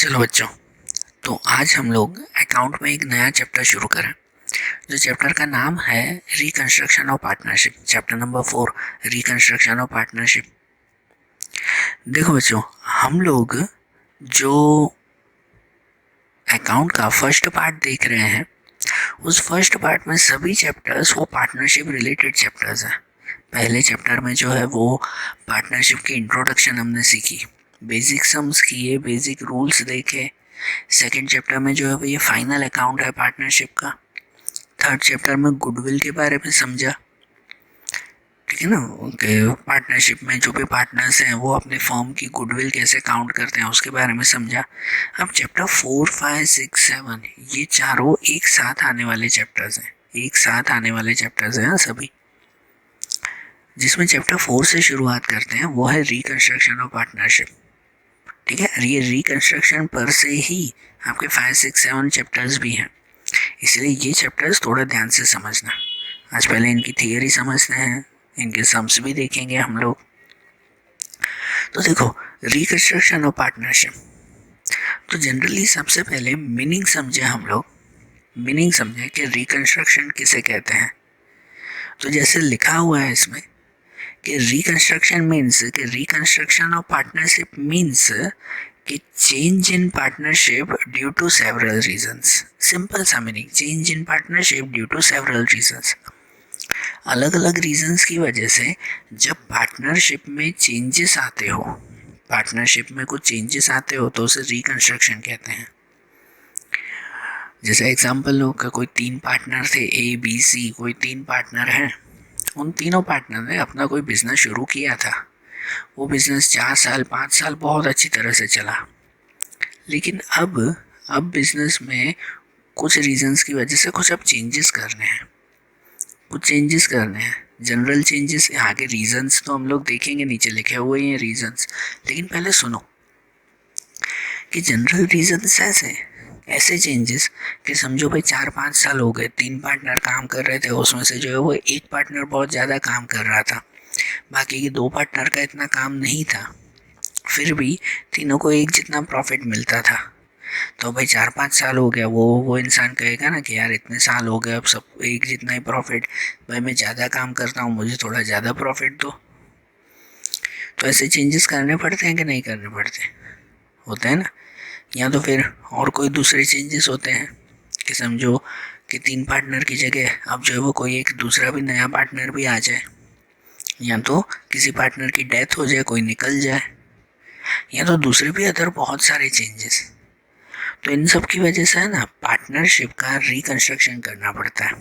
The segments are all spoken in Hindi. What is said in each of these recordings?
चलो बच्चों, तो आज हम लोग अकाउंट में एक नया चैप्टर शुरू करें। जो चैप्टर का नाम है reconstruction of partnership, chapter number 4, reconstruction of partnership. देखो बच्चों, हम लोग जो अकाउंट का फर्स्ट पार्ट देख रहे हैं, उस फर्स्ट पार्ट में सभी चैप्टर्स वो पार्टनरशिप रिलेटेड चैप्टर्स हैं। पहले चैप्टर में जो है वो पार्टनरशिप की इंट्रोडक्शन हमने सीखी, बेसिक सम्स किए, बेसिक रूल्स देखे। सेकेंड चैप्टर में जो है वो ये फाइनल अकाउंट है पार्टनरशिप का। थर्ड चैप्टर में गुडविल के बारे में समझा, ठीक है ना, कि पार्टनरशिप में जो भी पार्टनर्स हैं वो अपने फर्म की गुडविल कैसे काउंट करते हैं उसके बारे में समझा। अब चैप्टर 4, 5, 6, 7 ये चारों एक साथ आने वाले चैप्टर्स हैं, एक साथ आने वाले चैप्टर्स हैं सभी। जिसमें चैप्टर 4 से शुरुआत करते हैं वो है रिकंस्ट्रक्शन ऑफ पार्टनरशिप। ठीक है, ये रिकंस्ट्रक्शन पर से ही आपके 5, 6, 7 चैप्टर्स भी हैं, इसलिए ये चैप्टर्स थोड़ा ध्यान से समझना। आज पहले इनकी थियरी समझते हैं, इनके सम्स भी देखेंगे हम लोग। तो देखो, रिकंस्ट्रक्शन ऑफ पार्टनरशिप, तो जनरली सबसे पहले मीनिंग समझे हम लोग। मीनिंग समझे कि रिकंस्ट्रक्शन किसे कहते हैं। तो जैसे लिखा हुआ है इसमें कि रिकंस्ट्रक्शन मीन्स कि रिकंस्ट्रक्शन ऑफ पार्टनरशिप मीन्स कि change in partnership due to several reasons. Simple सा meaning, change in partnership due to several reasons. अलग अलग रीजंस की वजह से जब पार्टनरशिप में चेंजेस आते हो, पार्टनरशिप में कुछ चेंजेस आते हो तो उसे रिकंस्ट्रक्शन कहते हैं। जैसे एग्जांपल लो कि कोई 3 पार्टनर थे, ए बी सी, कोई 3 पार्टनर हैं। उन तीनों पार्टनर ने अपना कोई बिजनेस शुरू किया था। वो बिजनेस 4 साल 5 साल बहुत अच्छी तरह से चला, लेकिन अब बिजनेस में कुछ रीजंस की वजह से कुछ अब चेंजेस करने हैं, कुछ चेंजेस करने हैं। जनरल चेंजेस, आगे रीजंस तो हम लोग देखेंगे, नीचे लिखे हुए हैं रीजंस। लेकिन पहले सुनो कि जनरल रीजंस ऐसे चेंजेस कि समझो भाई 4-5 साल हो गए, 3 पार्टनर काम कर रहे थे, उसमें से जो है वो एक पार्टनर बहुत ज़्यादा काम कर रहा था, बाकी के 2 पार्टनर का इतना काम नहीं था, फिर भी तीनों को एक जितना प्रॉफिट मिलता था। तो भाई 4-5 साल हो गया, वो इंसान कहेगा ना कि यार इतने साल हो गए, अब सब एक जितना ही प्रॉफिट, भाई मैं ज़्यादा काम करता हूँ, मुझे थोड़ा ज़्यादा प्रॉफिट दो। तो ऐसे चेंजेस करने पड़ते हैं कि नहीं करने पड़ते? होते हैं ना। या तो फिर और कोई दूसरे चेंजेस होते हैं कि समझो कि 3 पार्टनर की जगह अब जो है वो कोई एक दूसरा भी नया पार्टनर भी आ जाए, या तो किसी पार्टनर की डेथ हो जाए, कोई निकल जाए, या तो दूसरे भी अदर बहुत सारे चेंजेस। तो इन सब की वजह से है ना, पार्टनरशिप का रिकंस्ट्रक्शन करना पड़ता है।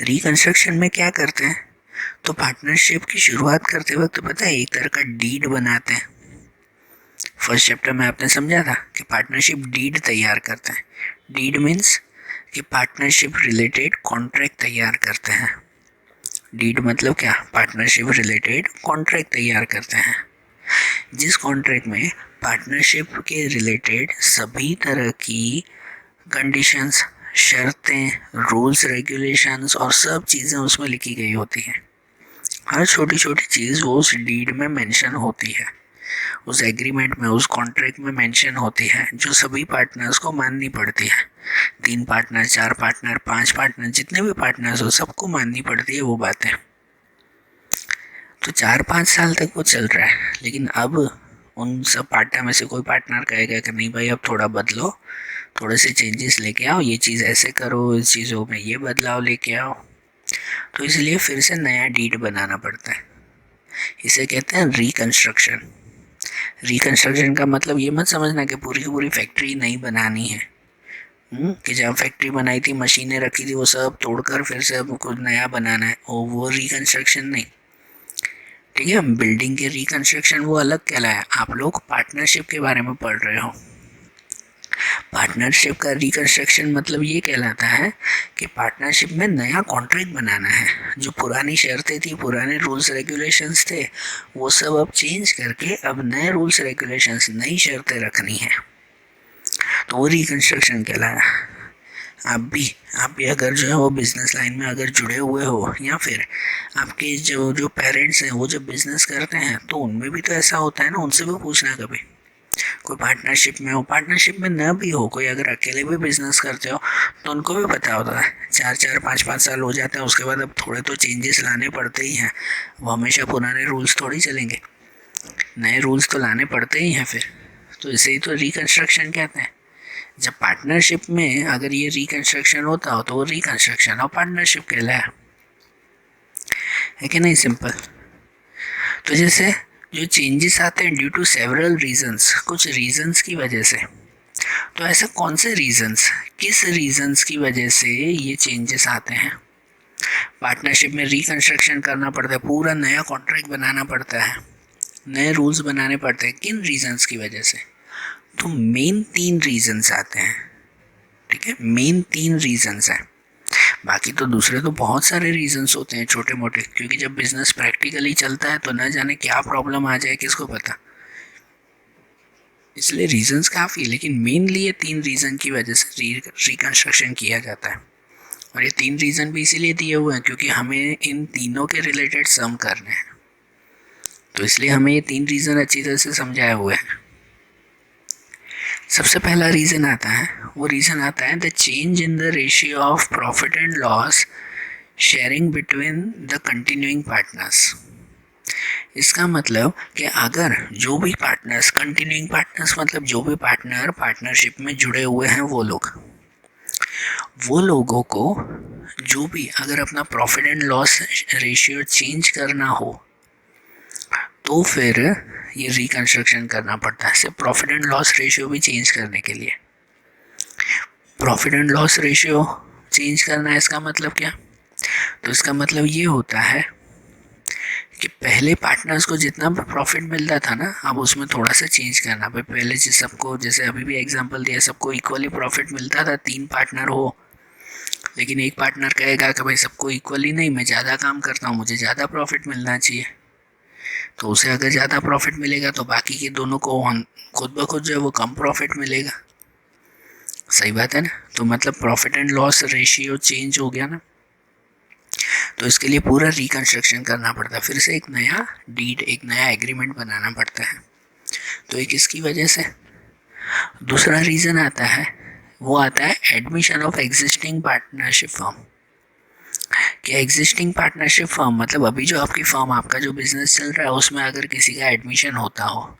रिकंस्ट्रक्शन में क्या करते हैं, तो पार्टनरशिप की शुरुआत करते वक्त पता है एक तरह का डीड बनाते हैं। फर्स्ट चैप्टर में आपने समझा था कि पार्टनरशिप डीड तैयार करते हैं। डीड मीन्स कि पार्टनरशिप रिलेटेड कॉन्ट्रैक्ट तैयार करते हैं। डीड मतलब क्या? पार्टनरशिप रिलेटेड कॉन्ट्रैक्ट तैयार करते हैं, जिस कॉन्ट्रैक्ट में पार्टनरशिप के रिलेटेड सभी तरह की कंडीशंस, शर्तें, रूल्स, रेगुलेशंस और सब चीज़ें उसमें लिखी गई होती हैं। हर छोटी छोटी चीज़ वो उस डीड में मेंशन होती है, उस एग्रीमेंट में, उस कॉन्ट्रैक्ट में मेंशन होती है, जो सभी पार्टनर्स को माननी पड़ती है। 3 पार्टनर, 4 पार्टनर, 5 पार्टनर, जितने भी पार्टनर्स हो सबको माननी पड़ती है वो बातें। तो 4-5 साल तक वो चल रहा है, लेकिन अब उन सब पार्टनर में से कोई पार्टनर कहेगा कि नहीं भाई अब थोड़ा बदलो, थोड़े से चेंजेस लेके आओ, ये चीज़ ऐसे करो, इस चीज़ों में ये बदलाव लेके आओ। तो इसलिए फिर से नया डीड बनाना पड़ता है। इसे कहते हैं रिकंस्ट्रक्शन। रिकंस्ट्रक्शन का मतलब ये मत समझना कि पूरी की पूरी फैक्ट्री नहीं बनानी है, कि जब फैक्ट्री बनाई थी, मशीनें रखी थी, वो सब तोड़कर फिर से अब कुछ नया बनाना है, वो रिकंस्ट्रक्शन नहीं। ठीक है, बिल्डिंग के रिकंस्ट्रक्शन वो अलग कहलाया। आप लोग पार्टनरशिप के बारे में पढ़ रहे हो। पार्टनरशिप का रिकंस्ट्रक्शन मतलब ये कहलाता है कि पार्टनरशिप में नया कॉन्ट्रैक्ट बनाना है। जो पुरानी शर्तें थी, पुराने रूल्स रेगुलेशंस थे, वो सब अब चेंज करके अब नए रूल्स रेगुलेशंस, नई शर्तें रखनी है, तो वो रिकंस्ट्रक्शन कहलाया। आप भी अगर जो है वो बिजनेस लाइन में अगर जुड़े हुए हो, या फिर आपके जो पेरेंट्स हैं वो जब बिजनेस करते हैं, तो उनमें भी तो ऐसा होता है ना, उनसे भी पूछना कभी कोई पार्टनरशिप में हो, पार्टनरशिप में न भी हो, कोई अगर अकेले भी बिजनेस करते हो तो उनको भी पता होता है 4-4 5-5 साल हो जाते हैं, उसके बाद अब थोड़े तो चेंजेस लाने पड़ते ही हैं। वो हमेशा पुराने रूल्स थोड़ी चलेंगे, नए रूल्स तो लाने पड़ते ही हैं फिर। तो इसे ही तो रिकंस्ट्रक्शन कहते हैं। जब पार्टनरशिप में अगर ये रिकंस्ट्रक्शन होता हो तो वो रिकंस्ट्रक्शन और पार्टनरशिप कहलाया, है कि नहीं? सिंपल। तो जैसे जो चेंजेस आते हैं ड्यू टू सेवरल रीजंस, कुछ रीजंस की वजह से, तो ऐसे कौन से रीजंस, किस रीजंस की वजह से ये चेंजेस आते हैं? पार्टनरशिप में रिकंस्ट्रक्शन करना पड़ता है, पूरा नया कॉन्ट्रैक्ट बनाना पड़ता है, नए रूल्स बनाने पड़ते हैं, किन रीजंस की वजह से? तो मेन 3 रीजंस आते हैं, ठीक है? मेन 3 रीजंस हैं, बाकी तो दूसरे तो बहुत सारे रीजंस होते हैं छोटे मोटे, क्योंकि जब बिजनेस प्रैक्टिकली चलता है तो न जाने क्या प्रॉब्लम आ जाए किसको पता, इसलिए रीजंस काफ़ी, लेकिन मेनली ये 3 रीज़न की वजह से रिकंस्ट्रक्शन किया जाता है। और ये 3 रीज़न भी इसीलिए दिए हुए हैं क्योंकि हमें इन तीनों के रिलेटेड सम करने हैं, तो इसलिए हमें ये 3 रीज़न अच्छी तरह से समझाए हुए हैं। सबसे पहला रीज़न आता है, वो रीज़न आता है the change in the ratio of profit and loss sharing between the continuing partners. इसका मतलब कि अगर जो भी पार्टनर्स, कंटिन्यूइंग पार्टनर्स मतलब जो भी पार्टनर पार्टनरशिप में जुड़े हुए हैं वो लोगों को जो भी अगर अपना profit and loss ratio change करना हो तो फिर ये रिकंस्ट्रक्शन करना पड़ता है। सिर्फ प्रॉफिट एंड लॉस रेशियो भी चेंज करने के लिए, profit and loss ratio change करना है, इसका मतलब क्या? तो इसका मतलब ये होता है कि पहले पार्टनर्स को जितना प्रॉफिट मिलता था ना, अब उसमें थोड़ा सा चेंज करना। भाई पहले सबको, जैसे अभी भी एग्जांपल दिया, सबको इक्वली प्रॉफिट मिलता था, 3 पार्टनर हो, लेकिन एक पार्टनर कहेगा कि भाई सबको इक्वली नहीं, मैं ज़्यादा काम करता हूँ, मुझे ज़्यादा प्रॉफिट मिलना चाहिए। तो उसे अगर ज़्यादा प्रॉफिट मिलेगा तो बाकी के दोनों को खुद ब खुद जो है वो कम प्रॉफिट मिलेगा। सही बात है ना? तो मतलब profit and loss ratio change हो गया ना, तो इसके लिए पूरा रिकंस्ट्रक्शन करना पड़ता है, फिर से एक नया डीड, एक नया एग्रीमेंट बनाना पड़ता है। तो एक इसकी वजह से। दूसरा रीज़न आता है, वो आता है admission of existing partnership firm. कि एग्जिस्टिंग पार्टनरशिप फर्म मतलब अभी जो आपकी फर्म, आपका जो बिजनेस चल रहा है उसमें अगर किसी का एडमिशन होता हो,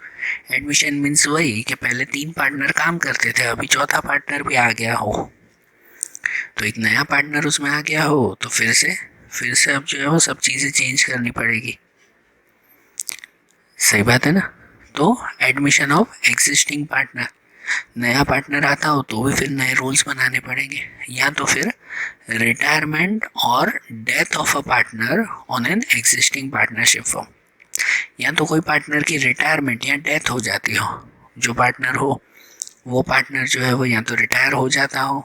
एडमिशन मीन्स वही कि पहले 3 पार्टनर काम करते थे, अभी चौथा पार्टनर भी आ गया हो, तो एक नया पार्टनर उसमें आ गया हो, तो फिर से अब जो है वो सब चीज़ें चेंज करनी पड़ेगी। सही बात है ना? तो एडमिशन ऑफ एग्जिस्टिंग पार्टनर, नया पार्टनर आता हो तो भी फिर नए रूल्स बनाने पड़ेंगे, या तो फिर रिटायरमेंट और death of a partner on an existing partnership form, या तो कोई पार्टनर की रिटायरमेंट या डेथ हो जाती हो, जो पार्टनर हो वो पार्टनर जो है वो या तो रिटायर हो जाता हो,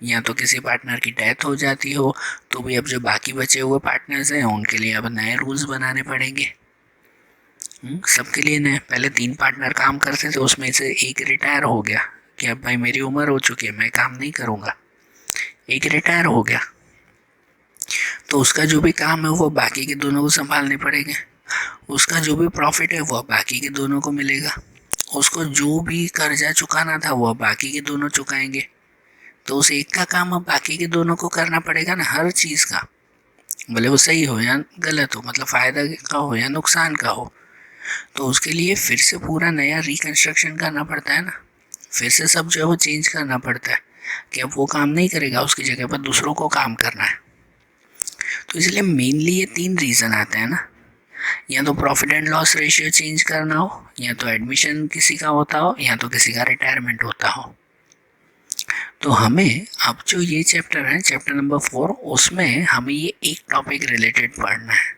या तो किसी पार्टनर की डेथ हो जाती हो, तो भी अब जो बाकी बचे हुए पार्टनर्स हैं उनके लिए अब नए रूल्स बनाने पड़ेंगे। सबके लिए नए। पहले 3 पार्टनर काम करते थे, उसमें से एक रिटायर हो गया कि अब भाई मेरी उम्र हो चुकी है, मैं काम नहीं करूँगा, एक रिटायर हो गया, तो उसका जो भी काम है वो बाकी के दोनों को संभालने पड़ेंगे, उसका जो भी प्रॉफिट है वो बाकी के दोनों को मिलेगा, उसको जो भी कर्जा चुकाना था वो बाकी के दोनों चुकाएंगे, तो उस एक का काम अब बाकी के दोनों को करना पड़ेगा ना, हर चीज़ का, भले वो सही हो या गलत हो, मतलब फ़ायदा का हो या नुकसान का हो। तो उसके लिए फिर से पूरा नया रिकंस्ट्रक्शन करना पड़ता है ना, फिर से सब जो है वो चेंज करना पड़ता है कि अब वो काम नहीं करेगा, उसकी जगह पर दूसरों को काम करना है। तो इसलिए मेनली ये 3 रीज़न आते हैं ना, या तो profit and loss ratio change करना हो, या तो एडमिशन किसी का होता हो, या तो किसी का रिटायरमेंट होता हो। तो हमें अब जो ये चैप्टर है, चैप्टर नंबर 4, उसमें हमें ये एक टॉपिक रिलेटेड पढ़ना है,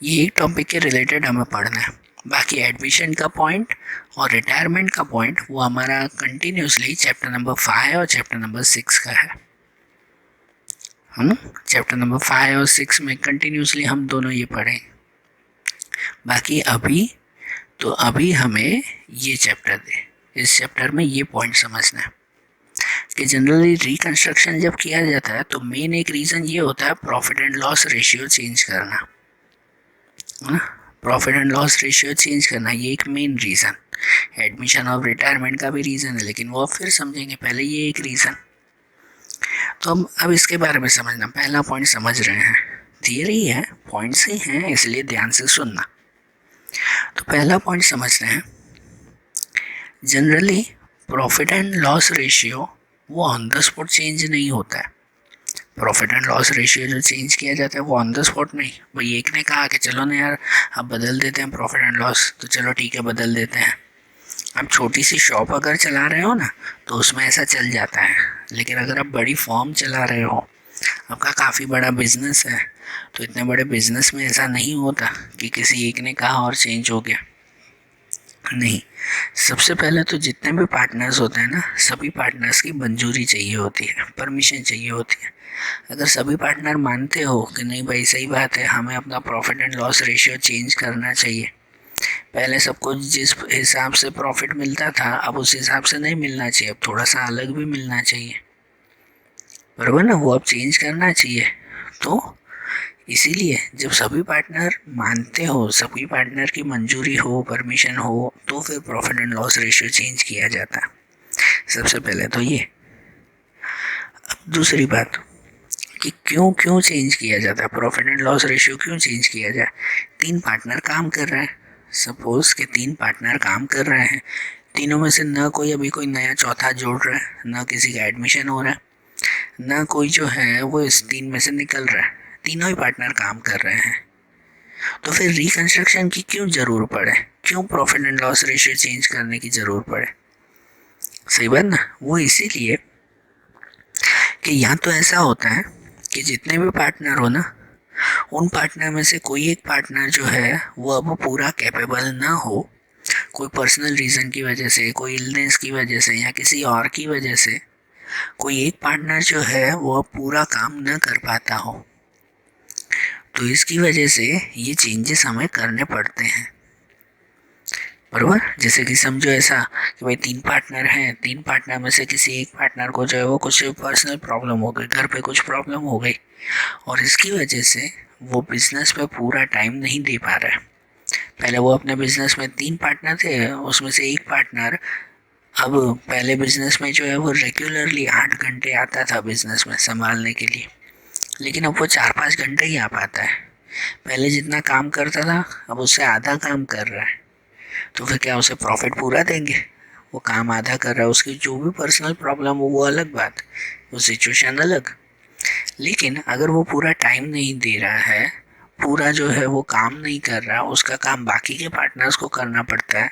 ये एक टॉपिक के रिलेटेड हमें पढ़ना है। बाकी एडमिशन का पॉइंट और रिटायरमेंट का पॉइंट वो हमारा कंटिन्यूसली चैप्टर नंबर 5 और चैप्टर नंबर 6 का है ना। चैप्टर नंबर 5 और 6 में कंटिन्यूसली हम दोनों ये पढ़ें। बाकी अभी हमें ये चैप्टर इस चैप्टर में ये पॉइंट समझना है कि जनरली रिकंस्ट्रक्शन जब किया जाता है तो मेन एक रीज़न ये होता है profit and loss ratio change करना, है ना। Profit and loss ratio change करना ये एक मेन रीज़न, एडमिशन और रिटायरमेंट का भी रीज़न है, लेकिन वो अब फिर समझेंगे, पहले ये एक रीज़न। तो अब इसके बारे में समझना, पहला पॉइंट समझ रहे हैं, थियरी है, पॉइंट्स ही हैं, इसलिए ध्यान से सुनना। तो पहला पॉइंट समझते हैं, generally profit and loss ratio वो ऑन द स्पॉट चेंज नहीं होता है। प्रॉफिट एंड लॉस रेशियो जो चेंज किया जाता है वो ऑन द स्पॉट नहीं, भाई एक ने कहा कि चलो ना यार अब बदल देते हैं प्रॉफिट एंड लॉस, तो चलो ठीक है बदल देते हैं। आप छोटी सी शॉप अगर चला रहे हो ना तो उसमें ऐसा चल जाता है, लेकिन अगर आप बड़ी फॉर्म चला रहे हो, आपका काफ़ी बड़ा बिजनेस है, तो इतने बड़े बिजनेस में ऐसा नहीं होता कि किसी एक ने कहा और चेंज हो गया। नहीं, सबसे पहले तो जितने भी पार्टनर्स होते हैं ना, सभी पार्टनर्स की मंजूरी चाहिए होती है, परमिशन चाहिए होती है। अगर सभी पार्टनर मानते हो कि नहीं भाई सही बात है, हमें अपना profit and loss ratio change करना चाहिए, पहले सबको जिस हिसाब से प्रॉफिट मिलता था अब उस हिसाब से नहीं मिलना चाहिए, अब थोड़ा सा अलग भी मिलना चाहिए, बराबर ना, वो अब चेंज करना चाहिए। तो इसीलिए जब सभी पार्टनर मानते हो, सभी पार्टनर की मंजूरी हो, परमिशन हो, तो फिर profit and loss ratio change किया जाता है। सबसे पहले तो ये। अब दूसरी बात कि क्यों क्यों चेंज किया जाता है, प्रॉफिट एंड लॉस रेशियो क्यों चेंज किया जाए। तीन पार्टनर काम कर रहे हैं, सपोज के तीन पार्टनर काम कर रहे हैं, तीनों में से न कोई अभी कोई नया चौथा जोड़ रहा है, न किसी का एडमिशन हो रहा है, न कोई जो है वो इस तीन में से निकल रहा है, तीनों ही पार्टनर काम कर रहे हैं। तो फिर रिकंस्ट्रक्शन की क्यों ज़रूर पड़े, क्यों profit and loss ratio change करने की ज़रूर पड़े। सही बात ना, वो इसीलिए कि यहाँ तो ऐसा होता है कि जितने भी पार्टनर हो ना, उन पार्टनर में से कोई एक पार्टनर जो है वो अब पूरा कैपेबल ना हो, कोई पर्सनल रीज़न की वजह से, कोई इलनेस की वजह से या किसी और की वजह से कोई एक पार्टनर जो है वो अब पूरा काम न कर पाता हो, तो इसकी वजह से ये चेंजेस हमें करने पड़ते हैं, बराबर। जैसे कि समझो ऐसा कि भाई तीन पार्टनर हैं, तीन पार्टनर में से किसी एक पार्टनर को जो है वो कुछ पर्सनल प्रॉब्लम हो गई, घर पे कुछ प्रॉब्लम हो गई, और इसकी वजह से वो बिजनेस पे पूरा टाइम नहीं दे पा रहा है। पहले वो अपने बिजनेस में तीन पार्टनर थे, उसमें से एक पार्टनर अब पहले बिजनेस में जो है वो रेगुलरली 8 घंटे आता था बिजनेस में संभालने के लिए, लेकिन अब वो 4-5 घंटे ही आ पाता है। पहले जितना काम करता था अब उससे आधा काम कर रहा है, तो फिर क्या उसे प्रॉफिट पूरा देंगे। वो काम आधा कर रहा है, उसकी जो भी पर्सनल प्रॉब्लम हो वो अलग बात, वो सिचुएशन अलग, लेकिन अगर वो पूरा टाइम नहीं दे रहा है, पूरा जो है वो काम नहीं कर रहा, उसका काम बाकी के पार्टनर्स को करना पड़ता है,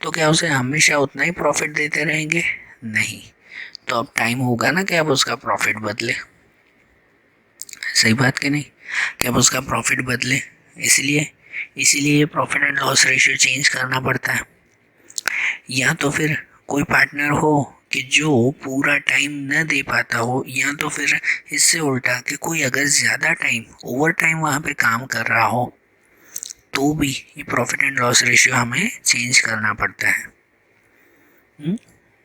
तो क्या उसे हमेशा उतना ही प्रॉफिट देते रहेंगे, नहीं। तो अब टाइम होगा ना कि अब उसका प्रॉफिट बदले, सही बात कि नहीं, कि अब उसका प्रॉफिट बदले। इसलिए इसीलिए ये profit and loss ratio change करना पड़ता है। या तो फिर कोई पार्टनर हो कि जो पूरा टाइम न दे पाता हो, या तो फिर इससे उल्टा कि कोई अगर ज़्यादा टाइम ओवर टाइम वहाँ पे काम कर रहा हो, तो भी ये प्रॉफिट एंड लॉस रेशियो हमें चेंज करना पड़ता है।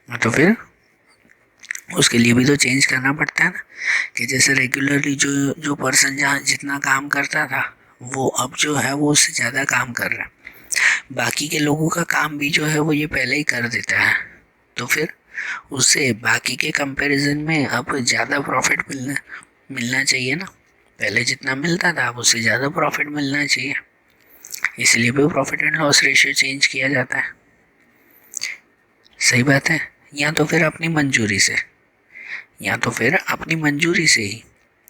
तो फिर उसके लिए भी तो चेंज करना पड़ता है ना, कि जैसे रेगुलरली जो जो पर्सन जहाँ जितना काम करता था वो अब जो है वो उससे ज़्यादा काम कर रहा है, बाकी के लोगों का काम भी जो है वो ये पहले ही कर देता है, तो फिर उससे बाकी के कंपैरिजन में अब ज़्यादा प्रॉफिट मिलना चाहिए ना, पहले जितना मिलता था अब उससे ज़्यादा प्रॉफिट मिलना चाहिए, इसलिए भी profit and loss ratio change किया जाता है। सही बात है। या तो फिर अपनी मंजूरी से, या तो फिर अपनी मंजूरी से ही,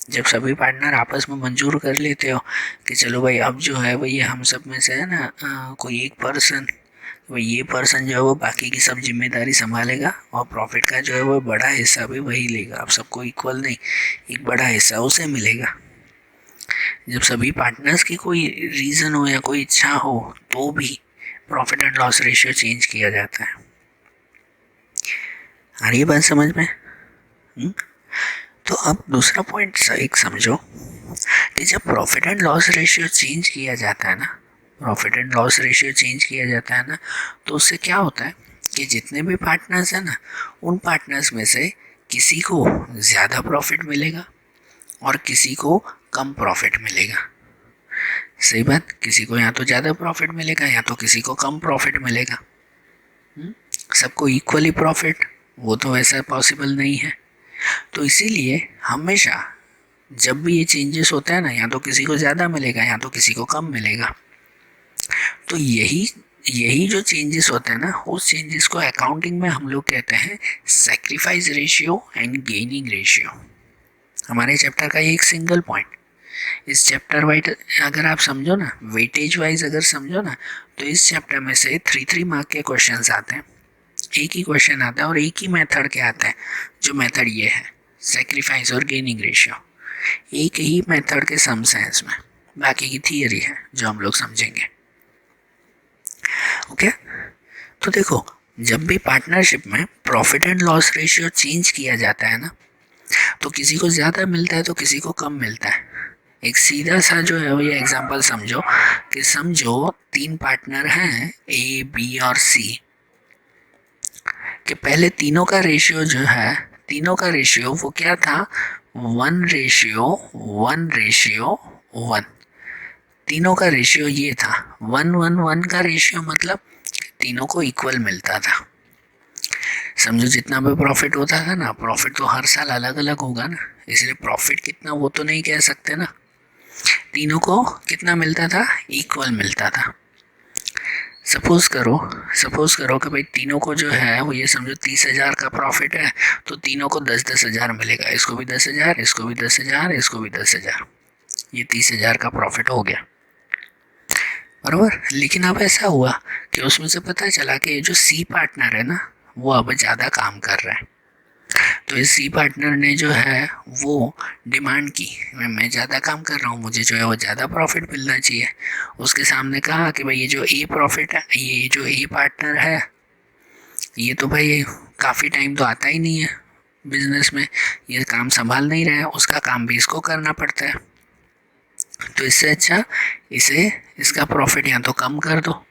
जब सभी पार्टनर आपस में मंजूर कर लेते हो कि चलो भाई अब जो है भाई हम सब में से है ना कोई एक पर्सन, भाई ये पर्सन जो है वो बाकी की सब जिम्मेदारी संभालेगा और प्रॉफिट का जो है वो बड़ा हिस्सा भी वही लेगा, अब सबको इक्वल नहीं, एक बड़ा हिस्सा उसे मिलेगा। जब सभी पार्टनर्स की कोई रीज़न हो या कोई इच्छा हो तो भी profit and loss ratio change किया जाता है। आ रही है बात समझ में? तो अब दूसरा पॉइंट एक समझो कि जब profit and loss ratio change किया जाता है ना, profit and loss ratio change किया जाता है ना, तो उससे क्या होता है कि जितने भी पार्टनर्स हैं ना, उन पार्टनर्स में से किसी को ज़्यादा प्रॉफिट मिलेगा और किसी को कम प्रॉफिट मिलेगा। सही बात, किसी को या तो ज़्यादा प्रॉफिट मिलेगा या तो किसी को कम प्रॉफिट मिलेगा। सबको इक्वली प्रॉफिट, वो तो वैसा पॉसिबल नहीं है। तो इसीलिए हमेशा जब भी ये चेंजेस होता है ना, या तो किसी को ज़्यादा मिलेगा या तो किसी को कम मिलेगा। तो यही यही जो चेंजेस होते हैं ना, उस चेंजेस को अकाउंटिंग में हम लोग कहते हैं sacrifice ratio and gaining ratio. हमारे चैप्टर का ये एक सिंगल पॉइंट। इस चैप्टर वाइज अगर आप समझो ना, वेटेज वाइज अगर समझो ना, तो इस चैप्टर में से 3 मार्क के क्वेश्चंस आते हैं। एक ही क्वेश्चन आता है और एक ही मेथड के आता है। जो मेथड ये है सेक्रीफाइस और गेनिंग रेशियो, एक ही मेथड के सम्स हैं इसमें, बाकी की थियरी है जो हम लोग समझेंगे। ओके, तो देखो, जब भी पार्टनरशिप में profit and loss ratio change किया जाता है ना, तो किसी को ज़्यादा मिलता है तो किसी को कम मिलता है। एक सीधा सा जो है वो ये एग्जांपल समझो कि समझो 3 पार्टनर हैं ए बी और सी, कि पहले तीनों का रेशियो जो है, तीनों का रेशियो वो क्या था, 1:1:1। तीनों का रेशियो ये था 1:1:1 का रेशियो, मतलब तीनों को इक्वल मिलता था। समझो जितना भी प्रॉफिट होता था ना, प्रॉफिट तो हर साल अलग अलग होगा ना, इसलिए प्रॉफिट कितना वो तो नहीं कह सकते ना। तीनों को कितना मिलता था, इक्वल मिलता था। सपोज करो कि भाई तीनों को जो है वो ये समझो 30,000 का प्रॉफिट है, तो तीनों को 10,000 मिलेगा। इसको भी 10,000, इसको भी 10,000, इसको भी 10,000, ये 30,000 का प्रॉफिट हो गया, बराबर। लेकिन अब ऐसा हुआ कि उसमें से पता चला कि ये जो सी पार्टनर है ना, वो अब ज़्यादा काम कर रहा है। तो इस सी पार्टनर ने जो है वो डिमांड की, मैं ज़्यादा काम कर रहा हूँ, मुझे जो है वो ज़्यादा प्रॉफिट मिलना चाहिए। उसके सामने कहा कि भाई ये जो ए प्रॉफिट है, ये जो ए पार्टनर है, ये तो भाई काफ़ी टाइम तो आता ही नहीं है बिजनेस में, ये काम संभाल नहीं रहा है, उसका काम भी इसको करना पड़ता है। तो इससे अच्छा इसे इसका प्रॉफिट या तो कम कर दो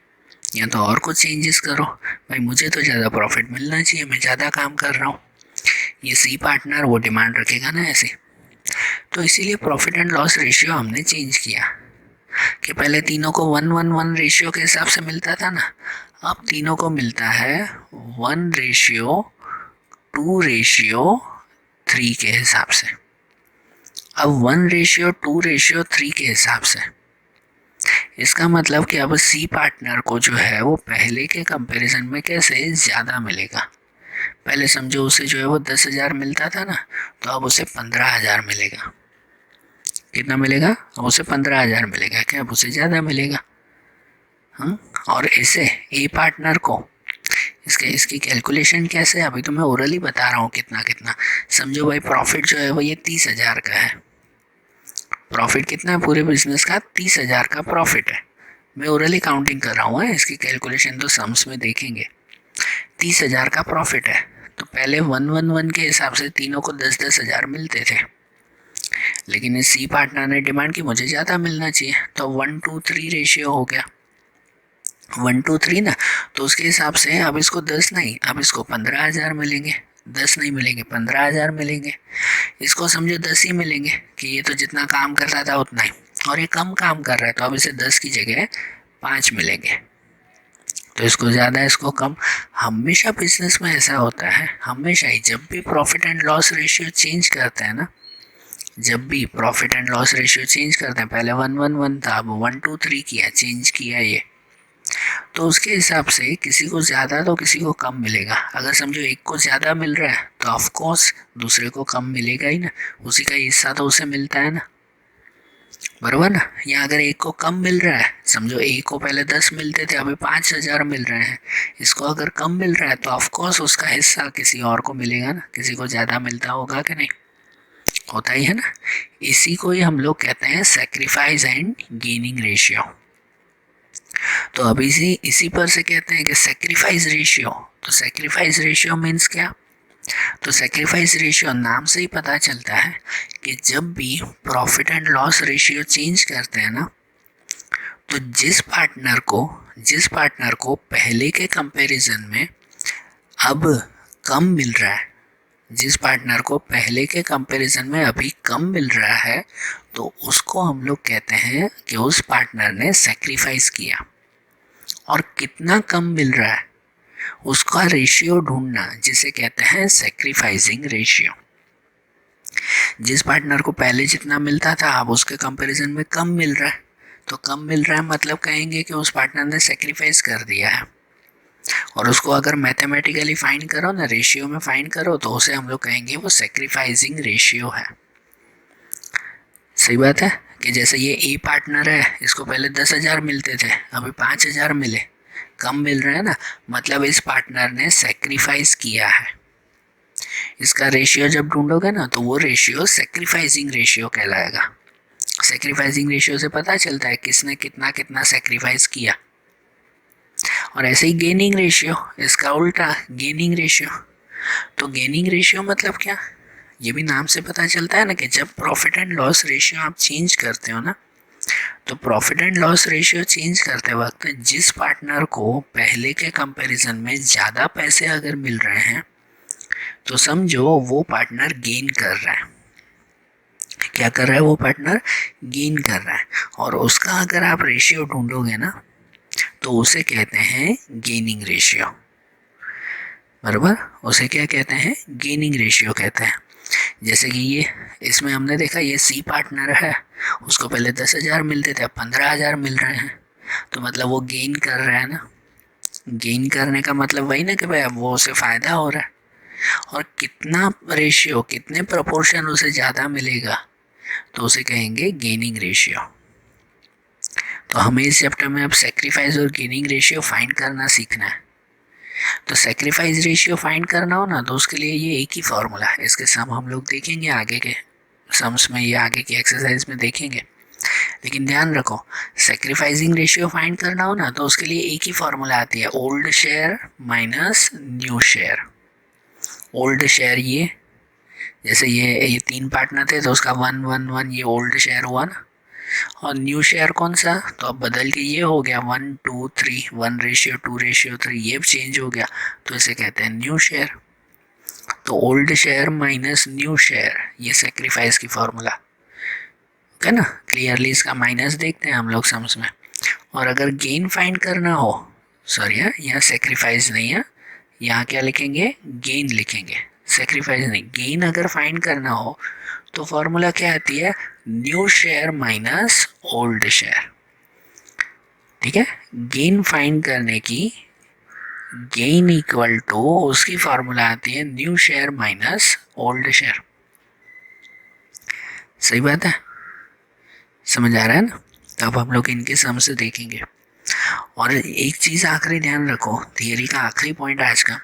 या तो और कुछ चेंजेस करो, भाई मुझे तो ज़्यादा प्रॉफिट मिलना चाहिए, मैं ज़्यादा काम कर रहा हूँ। ये सी पार्टनर वो डिमांड रखेगा ना ऐसे। तो इसीलिए प्रॉफिट एंड लॉस रेशियो हमने चेंज किया कि पहले तीनों को 1:1:1 रेशियो के हिसाब से मिलता था ना, अब तीनों को मिलता है 1:2:3 के हिसाब से। अब 1:2:3 के हिसाब से, इसका मतलब कि अब सी पार्टनर को जो है वो पहले के कंपैरिजन में कैसे ज़्यादा मिलेगा। पहले समझो उसे जो है वो 10,000 मिलता था ना, तो अब उसे 15,000 मिलेगा। कितना मिलेगा, अब उसे 15,000 मिलेगा, क्या अब उसे ज़्यादा मिलेगा। हाँ, और ऐसे ए पार्टनर को इसकी कैलकुलेशन कैसे, अभी तो मैं ओरली बता रहा हूँ कितना कितना। समझो भाई प्रॉफिट जो है वो ये 30,000 का है। प्रॉफिट कितना है पूरे बिजनेस का, 30,000 का प्रॉफिट है। मैं ओरली काउंटिंग कर रहा हूँ, इसकी कैलकुलेशन तो सम्स में देखेंगे। 30,000 का प्रॉफिट है, तो पहले 1:1:1 के हिसाब से तीनों को 10,000 मिलते थे, लेकिन इस सी पार्टनर ने डिमांड की मुझे ज़्यादा मिलना चाहिए, तो 1:3 रेशियो हो गया। 1:3 ना, तो उसके हिसाब से अब इसको 10 नहीं, अब इसको 15,000 मिलेंगे। 10 नहीं मिलेंगे, 15,000 मिलेंगे। इसको समझो 10 ही मिलेंगे कि ये तो जितना काम कर रहा था उतना ही, और ये कम काम कर रहा है, तो अब इसे 10 की जगह 5 मिलेंगे। तो इसको ज़्यादा इसको कम। हमेशा बिजनेस में ऐसा होता है, हमेशा ही जब भी profit and loss ratio change करते हैं ना, जब भी profit and loss ratio change करते हैं, पहले 1:1:1 था, अब 1:3 किया, चेंज किया ये, तो उसके हिसाब से किसी को ज़्यादा तो किसी को कम मिलेगा। अगर समझो एक को ज़्यादा मिल रहा है तो ऑफ कोर्स दूसरे को कम मिलेगा ही ना, उसी का हिस्सा तो उसे मिलता है ना, बराबर ना। या अगर एक को कम मिल रहा है, समझो एक को पहले 10 मिलते थे, अभी 5,000 मिल रहे हैं, इसको अगर कम मिल रहा है तो ऑफ कोर्स उसका हिस्सा किसी और को मिलेगा ना, किसी को ज़्यादा मिलता होगा कि नहीं, होता ही है ना। इसी को ही हम लोग कहते हैं सेक्रीफाइस एंड गेनिंग रेशियो। तो अब इसी पर से कहते हैं कि सेक्रीफाइस रेशियो। तो सेक्रीफाइस रेशियो मीन्स क्या, तो सेक्रीफाइस रेशियो नाम से ही पता चलता है कि जब भी profit and loss ratio change करते हैं ना, तो जिस पार्टनर को पहले के कंपैरिजन में अब कम मिल रहा है, जिस पार्टनर को पहले के कंपैरिजन में अभी कम मिल रहा है, तो उसको हम लोग कहते हैं कि उस पार्टनर ने सेक्रीफाइस किया। और कितना कम मिल रहा है, उसका रेशियो ढूंढना, जिसे कहते हैं सेक्रीफाइसिंग रेशियो। जिस पार्टनर को पहले जितना मिलता था अब उसके कंपैरिजन में कम मिल रहा है, तो कम मिल रहा है मतलब कहेंगे कि उस पार्टनर ने सेक्रीफाइस कर दिया है। और उसको अगर मैथमेटिकली फाइंड करो ना, रेशियो में फाइंड करो, तो उसे हम लोग कहेंगे वो सेक्रीफाइसिंग रेशियो है। सही बात है कि जैसे ये ए पार्टनर है, इसको पहले 10,000 मिलते थे, अभी 5,000 मिले, कम मिल रहा है ना, मतलब इस पार्टनर ने सेक्रीफाइस किया है। इसका रेशियो जब ढूंढोगे ना तो वो रेशियो सेक्रीफाइसिंग रेशियो कहलाएगा। सेक्रीफाइसिंग रेशियो से पता चलता है किसने कितना कितना सेक्रीफाइस किया। और ऐसे ही गेनिंग रेशियो, इसका उल्टा गेनिंग रेशियो। तो गेनिंग रेशियो मतलब क्या, ये भी नाम से पता चलता है ना कि जब प्रॉफिट एंड लॉस रेशियो आप चेंज करते हो ना, तो profit and loss ratio change करते वक्त जिस पार्टनर को पहले के कंपैरिजन में ज़्यादा पैसे अगर मिल रहे हैं तो समझो वो पार्टनर गेन कर रहा है। क्या कर रहा है वो पार्टनर? गेन कर रहा है। और उसका अगर आप रेशियो ढूंढोगे ना तो उसे कहते हैं गेनिंग रेशियो। बराबर, उसे क्या कहते हैं? गेनिंग रेशियो कहते हैं। जैसे कि ये इसमें हमने देखा ये सी पार्टनर है, उसको पहले 10,000 मिलते थे, अब 15,000 मिल रहे हैं, तो मतलब वो गेन कर रहा है ना। गेन करने का मतलब वही ना कि भाई अब वो उसे फ़ायदा हो रहा है। और कितना रेशियो, कितने प्रोपोर्शन उसे ज़्यादा मिलेगा तो उसे कहेंगे गेनिंग रेशियो। तो हमें इस चैप्टर में अब सेक्रीफाइस और गेनिंग रेशियो फाइंड करना सीखना है। तो सेक्रीफाइस रेशियो फाइंड करना हो ना तो उसके लिए ये एक ही फॉर्मूला है। इसके सम हम लोग देखेंगे आगे के सम्स में, ये आगे की एक्सरसाइज में देखेंगे। लेकिन ध्यान रखो, सेक्रीफाइसिंग रेशियो फाइंड करना हो ना तो उसके लिए एक ही फॉर्मूला आती है, old share minus new share. Old share ये, जैसे ये 3 पार्टनर थे तो उसका 1 1 1 ये ओल्ड शेयर हुआ ना। और न्यू शेयर कौन सा, तो अब बदल के ये हो गया 1 2 3, 1:2:3, ये चेंज हो गया, तो इसे कहते हैं न्यू शेयर। तो old share minus new share, ये सेक्रीफाइस की फॉर्मूला है ना। क्लियरली इसका माइनस देखते हैं हम लोग सम्स में। और अगर गेन फाइंड करना हो, सॉरी यहाँ सेक्रीफाइस नहीं है, यहाँ क्या लिखेंगे? गेन लिखेंगे, सेक्रीफाइस नहीं। गेन अगर फाइंड करना हो तो फॉर्मूला क्या आती है? New share minus old share. ठीक है, गेन फाइंड करने की गेन इक्वल टू उसकी फॉर्मूला आती है new share minus old share. सही बात है, समझ आ रहा है ना। तो अब हम लोग इनके सम से देखेंगे। और एक चीज़ आखिरी ध्यान रखो, थियरी का आखिरी पॉइंट आज का,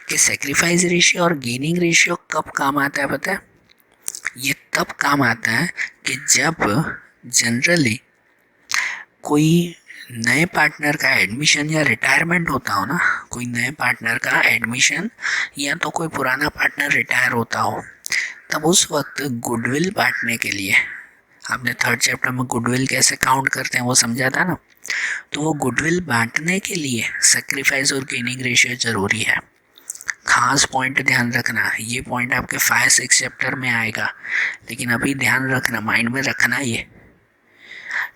कि सेक्रीफाइस रेशियो और गेनिंग रेशियो कब काम आता है पता है? ये तब काम आता है कि जब जनरली कोई नए पार्टनर का एडमिशन या रिटायरमेंट होता हो ना, कोई नए पार्टनर का एडमिशन या तो कोई पुराना पार्टनर रिटायर होता हो, तब उस वक्त गुडविल बांटने के लिए, आपने 3rd चैप्टर में गुडविल कैसे काउंट करते हैं वो समझा था ना, तो वो गुडविल बांटने के लिए सेक्रीफाइस और गेनिंग रेशियो जरूरी है। खास पॉइंट ध्यान रखना, ये पॉइंट आपके 5-6 चैप्टर में आएगा, लेकिन अभी ध्यान रखना, माइंड में रखना ये,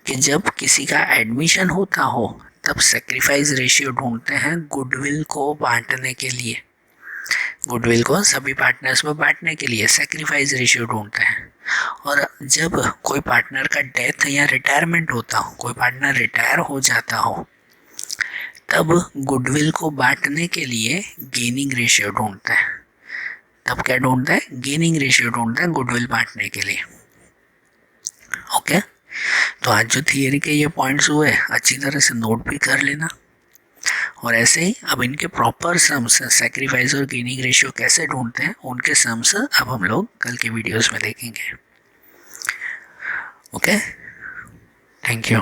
कि जब किसी का एडमिशन होता हो तब सेक्रीफाइस रेशियो ढूंढते हैं गुडविल को बांटने के लिए। गुडविल को सभी पार्टनर्स में बांटने के लिए सेक्रीफाइस रेशियो ढूंढते हैं। और जब कोई पार्टनर का डेथ या रिटायरमेंट होता हो, कोई पार्टनर रिटायर हो जाता हो, तब गुडविल को बांटने के लिए गेनिंग रेशियो ढूंढते हैं। तब क्या ढूंढते हैं? गेनिंग रेशियो ढूंढते हैं गुडविल बांटने के लिए। ओके, तो आज जो थियरी के ये पॉइंट्स हुए अच्छी तरह से नोट भी कर लेना। और ऐसे ही अब इनके प्रॉपर सम्स, सेक्रीफाइस और गेनिंग रेशियो कैसे ढूंढते हैं उनके सम्स अब हम लोग कल के वीडियोस में देखेंगे। Okay, thank you.